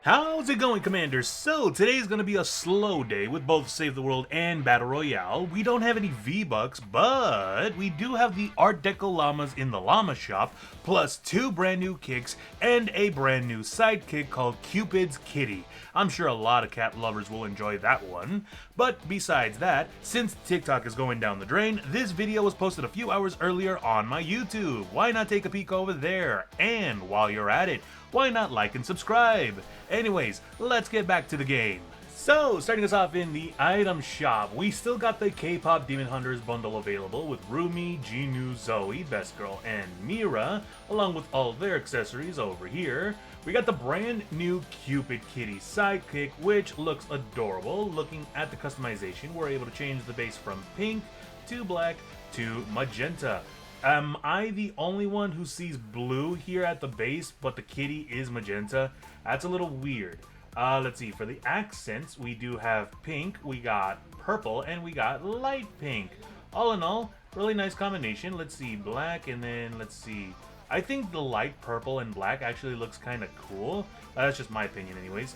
How's it going, Commanders? So, today's gonna be a slow day with both Save the World and Battle Royale. We don't have any V-Bucks, but we do have the Art Deco Llamas in the Llama Shop, plus 2 brand new kicks and a brand new sidekick called Cupid's Kitty. I'm sure a lot of cat lovers will enjoy that one. But besides that, since TikTok is going down the drain, this video was posted a few hours earlier on my YouTube. Why not take a peek over there? And while you're at it, why not like and subscribe? Anyways, let's get back to the game. So, starting us off in the item shop, we still got the K-pop Demon Hunters bundle available with Rumi, Jinu, Zoe, Best Girl, and Mira, along with all their accessories over here. We got the brand new Cupid Kitty Sidekick, which looks adorable. Looking at the customization, we're able to change the base from pink to black to magenta. Am I the only one who sees blue here at the base, but the kitty is magenta? That's a little weird. Let's see, for the accents, we do have pink, we got purple, and we got light pink. All in all, really nice combination. Let's see, black, and then let's see. I think the light purple and black actually looks kind of cool. That's just my opinion anyways.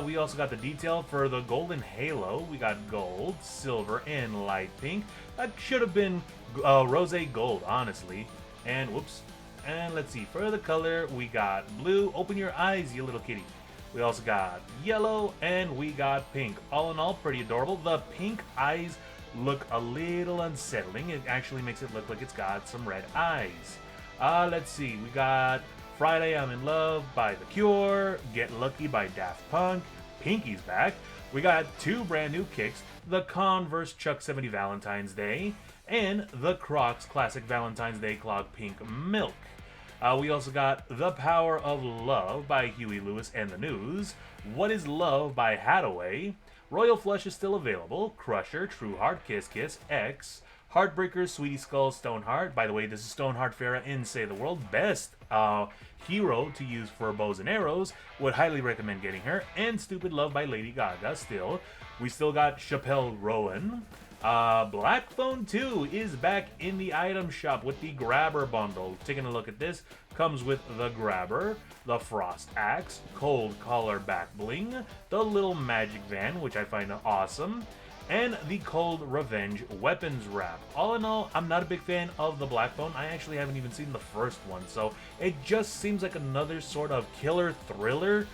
We also got the detail for the golden halo. We got gold, silver, and light pink. That should have been rose gold, honestly. And whoops. And let's see, for the color, we got blue. Open your eyes, you little kitty. We also got yellow, and we got pink. All in all, pretty adorable. The pink eyes look a little unsettling. It actually makes it look like it's got some red eyes. Let's see, we got Friday I'm in Love by The Cure, Get Lucky by Daft Punk, Pinky's back. We got 2 brand new kicks, the Converse Chuck 70 Valentine's Day, and the Crocs Classic Valentine's Day Clog Pink Milk. We also got The Power of Love by Huey Lewis and the News, What is Love by Hathaway, Royal Flush is still available, Crusher, True Heart, Kiss Kiss, X, Heartbreaker, Sweetie Skull, Stoneheart. By the way, this is Stoneheart Farah in Save the World. Best hero to use for bows and arrows. Would highly recommend getting her. And Stupid Love by Lady Gaga still. We still got Chappelle Rowan. Black Phone 2 is back in the item shop with the Grabber bundle. Taking a look at this, comes with the Grabber, the Frost Axe, Cold Collar Back Bling, the Little Magic Van, which I find awesome, and the Cold Revenge Weapons Wrap. All in all, I'm not a big fan of the Black Phone. I actually haven't even seen the first one, so it just seems like another sort of killer thriller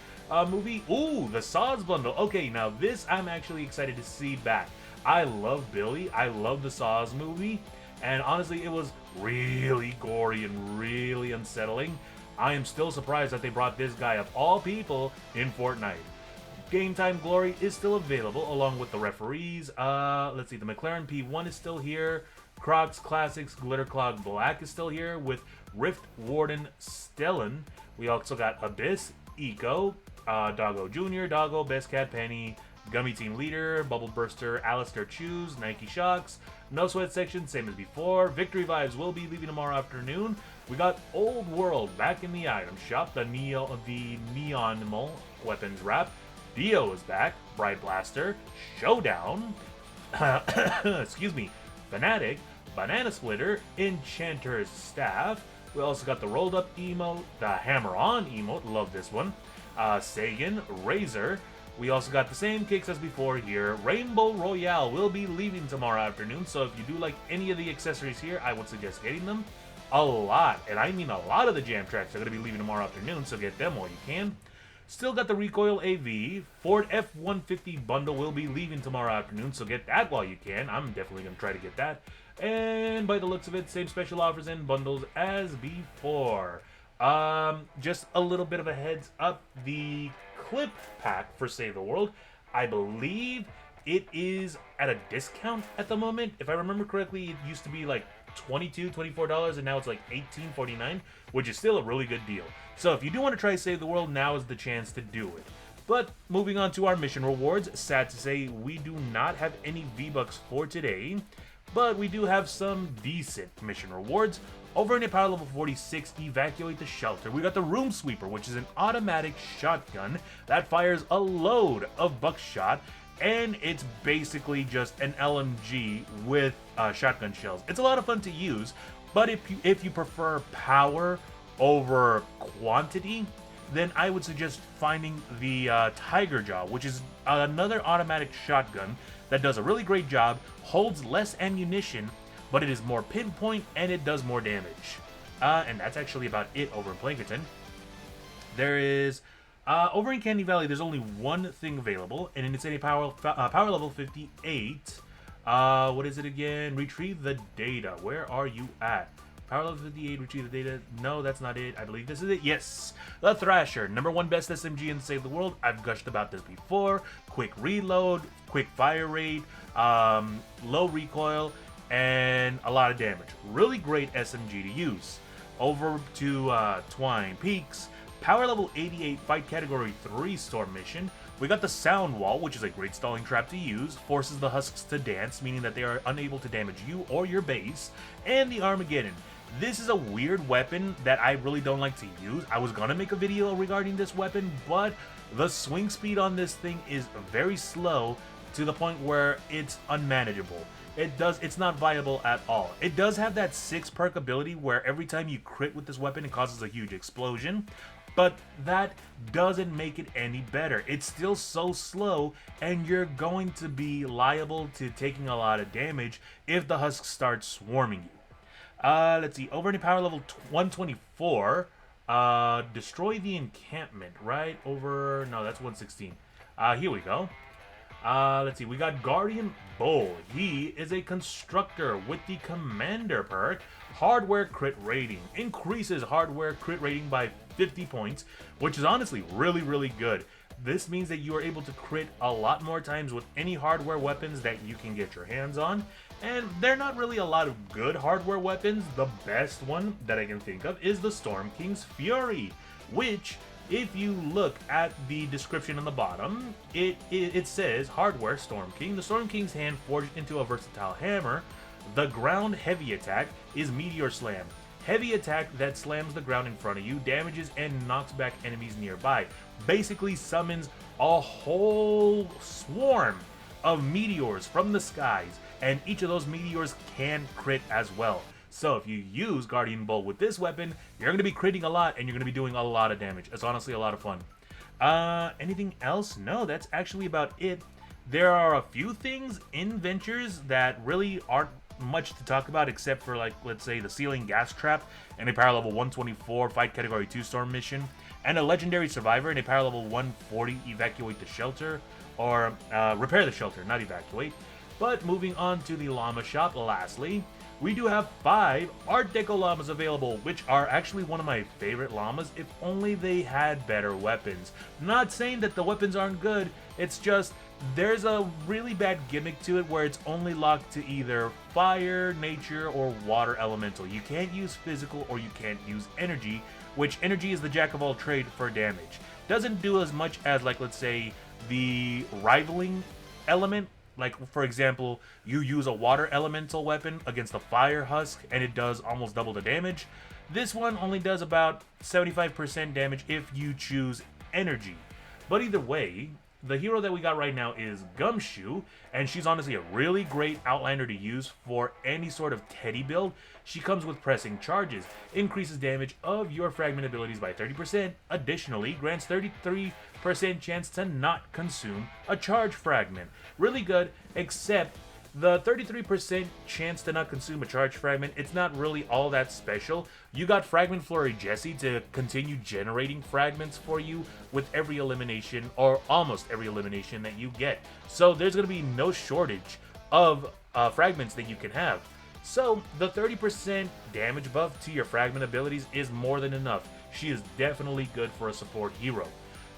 movie. Ooh, the Saws bundle. Okay, now this I'm actually excited to see back. I love Billy. I love the Saws movie, and honestly, it was really gory and really unsettling. I am still surprised that they brought this guy of all people in Fortnite. Game Time Glory is still available along with the referees. Let's see, the McLaren P1 is still here. Crocs Classics Glitter Clog Black is still here with Rift Warden Stellan. We also got Abyss, Eco, Doggo Jr., Doggo, Best Cat Penny, Gummy Team Leader, Bubble Burster, Alistair Chews, Nike Shocks, No Sweat section, same as before. Victory Vibes will be leaving tomorrow afternoon. We got Old World back in the item shop, the Neonimal Weapons Wrap. Dio is back, Bright Blaster, Showdown, excuse me, Fanatic, Banana Splitter, Enchanter's Staff. We also got the Rolled Up emote, the Hammer On emote, love this one, Sagan, Razor. We also got the same kicks as before here. Rainbow Royale will be leaving tomorrow afternoon, so if you do like any of the accessories here, I would suggest getting them. A lot, and I mean a lot of the jam tracks are going to be leaving tomorrow afternoon, so get them while you can. Still got the Recoil AV. Ford F-150 bundle will be leaving tomorrow afternoon, so get that while you can. I'm definitely going to try to get that. And by the looks of it, same special offers and bundles as before. Just a little bit of a heads up. The clip pack for Save the World, I believe it is at a discount at the moment. If I remember correctly, it used to be like $22, $24, and now it's like $18.49, which is still a really good deal. So if you do want to try Save the World, now is the chance to do it. But moving on to our mission rewards, sad to say we do not have any V-Bucks for today, but we do have some decent mission rewards. Over in Power Level 46, Evacuate the Shelter, we got the Room Sweeper, which is an automatic shotgun that fires a load of buckshot, and it's basically just an LMG with shotgun shells. It's a lot of fun to use, but if you prefer power over quantity, then I would suggest finding the Tiger Jaw, which is another automatic shotgun that does a really great job, holds less ammunition, but it is more pinpoint and it does more damage. And that's actually about it over in Plankerton. There is, over in Candy Valley, there's only one thing available, and it's a power level 58. What is it again? Retrieve the data. Where are you at? Power level 58, retrieve the data. No, that's not it. I believe this is it. Yes! The Thrasher. #1 best SMG in Save the World. I've gushed about this before. Quick reload, quick fire rate, low recoil, and a lot of damage. Really great SMG to use. Over to Twine Peaks. Power level 88, fight category 3 storm mission. We got the Sound Wall, which is a great stalling trap to use, forces the husks to dance, meaning that they are unable to damage you or your base, and the Armageddon. This is a weird weapon that I really don't like to use. I was gonna make a video regarding this weapon, but the swing speed on this thing is very slow to the point where it's unmanageable. It's not viable at all. It does have that 6 perk ability where every time you crit with this weapon, it causes a huge explosion. But that doesn't make it any better. It's still so slow, and you're going to be liable to taking a lot of damage if the husks start swarming you. Let's see, over in power level 124, destroy the encampment, right? Over, no, that's 116. Here we go. Let's see, we got Guardian Bull. He is a constructor with the Commander perk. Hardware crit rating. Increases hardware crit rating by 50 points, which is honestly really, really good. This means that you are able to crit a lot more times with any hardware weapons that you can get your hands on. And they're not really a lot of good hardware weapons. The best one that I can think of is the Storm King's Fury, which, if you look at the description on the bottom, it says hardware Storm King. The Storm King's hand forged into a versatile hammer. The ground heavy attack is Meteor Slam. Heavy attack that slams the ground in front of you, damages and knocks back enemies nearby. Basically summons a whole swarm of meteors from the skies, and each of those meteors can crit as well. So if you use Guardian Bull with this weapon, you're going to be critting a lot and you're going to be doing a lot of damage. It's honestly a lot of fun. Anything else? No, that's actually about it. There are a few things in Ventures that really aren't much to talk about, except for, like, let's say the Ceiling Gas Trap and a power level 124 fight category 2 storm mission, and a Legendary Survivor and a power level 140 evacuate the shelter, or repair the shelter, not evacuate. But moving on to the llama shop, lastly, we do have 5 Art Deco Llamas available, which are actually one of my favorite llamas, if only they had better weapons. Not saying that the weapons aren't good, it's just there's a really bad gimmick to it where it's only locked to either fire, nature, or water elemental. You can't use physical or you can't use energy, which energy is the jack of all trade for damage. Doesn't do as much as, like, let's say, the rivaling element. Like, for example, you use a water elemental weapon against a fire husk and it does almost double the damage. This one only does about 75% damage if you choose energy. But either way, the hero that we got right now is Gumshoe, and she's honestly a really great outlander to use for any sort of Teddy build. She comes with pressing charges, increases damage of your fragment abilities by 30%, additionally grants 33% chance to not consume a charge fragment. Really good, except the 33% chance to not consume a charge fragment, it's not really all that special. You got Fragment Flurry Jessie to continue generating fragments for you with every elimination, or almost every elimination that you get. So there's going to be no shortage of fragments that you can have. So the 30% damage buff to your fragment abilities is more than enough. She is definitely good for a support hero.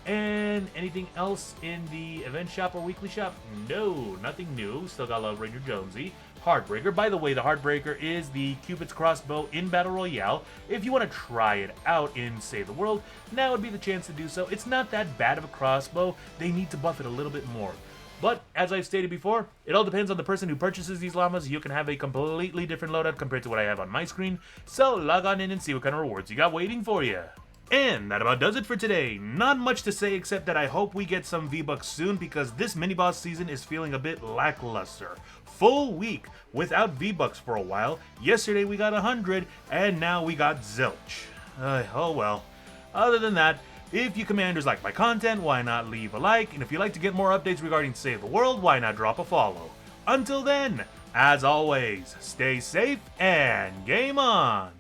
And anything else in the event shop or weekly shop? No, nothing new. Still got Love Ranger Jonesy. Heartbreaker. By the way, the Heartbreaker is the Cupid's crossbow in Battle Royale. If you want to try it out in Save the World, now would be the chance to do so. It's not that bad of a crossbow. They need to buff it a little bit more. But, as I've stated before, it all depends on the person who purchases these llamas. You can have a completely different loadout compared to what I have on my screen. So, log on in and see what kind of rewards you got waiting for you. And that about does it for today. Not much to say except that I hope we get some Vbucks soon, because this mini-boss season is feeling a bit lackluster. Full week without Vbucks for a while. Yesterday we got 100, and now we got zilch. Oh well. Other than that, If you commanders like my content, why not leave a like? And if you'd like to get more updates regarding Save the World, why not drop a follow? Until then, as always, stay safe and game on!